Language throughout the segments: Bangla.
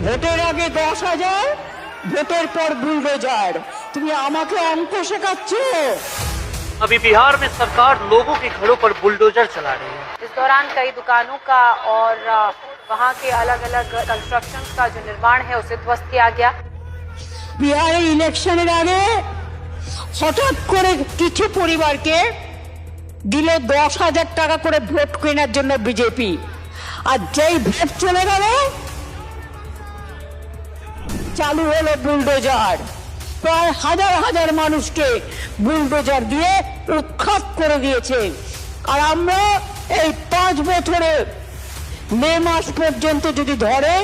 ভোটের আগে 10,000, ভোটের পর বুলডোজার। তুমি আমাকে অঙ্ক শেখাচ্ছ? अभी बिहार में सरकार लोगों के घरों पर बुलडोजर चला रही है। इस दौरान कई दुकानों का और वहां के अलग अलग कंस्ट्रक्शन का जो निर्माण है उसे ध्वस्त किया गया। বিহারে ইলেকশনের আগে হঠাৎ করে কিছু পরিবারকে দিল 10,000 টাকা করে ভোট কেনার জন্য বিজেপি, আর যেই ভোট চলে গেল চালু হলো বুলডোজার। প্রায় হাজার হাজার মানুষকে বুলডোজার দিয়ে উৎখাত করে দিয়েছে। আর আমরা এই 5 বছরে মে মাস পর্যন্ত যদি ধরেন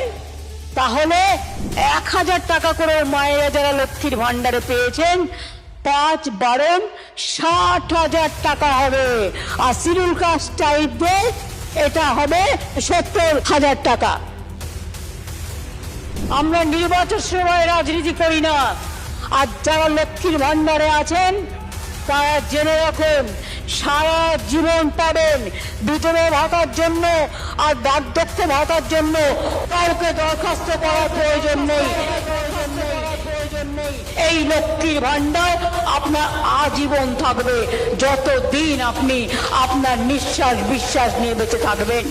তাহলে 1,000 টাকা করে মায়েরা যারা লক্ষ্মীর ভান্ডারে পেয়েছেন 5 বারণ 60,000 টাকা হবে। আর শিডিউল কাস্ট টাইপদের এটা হবে 70,000 টাকা। আমরা নির্বাচন সময় রাজনীতি করি না। আর যারা লক্ষ্মীর ভান্ডারে আছেন তারা জেনে রাখুন সারা জীবন পাবেন বিধবা ভাতার জন্য আর বার্ধক্য ভাতার জন্য। কাউকে দরখাস্ত করার প্রয়োজন নেই। এই লক্ষ্মীর ভান্ডার আপনার আজীবন থাকবে, যতদিন আপনি আপনার নিঃশ্বাস বিশ্বাস নিয়ে বেঁচে থাকবেন।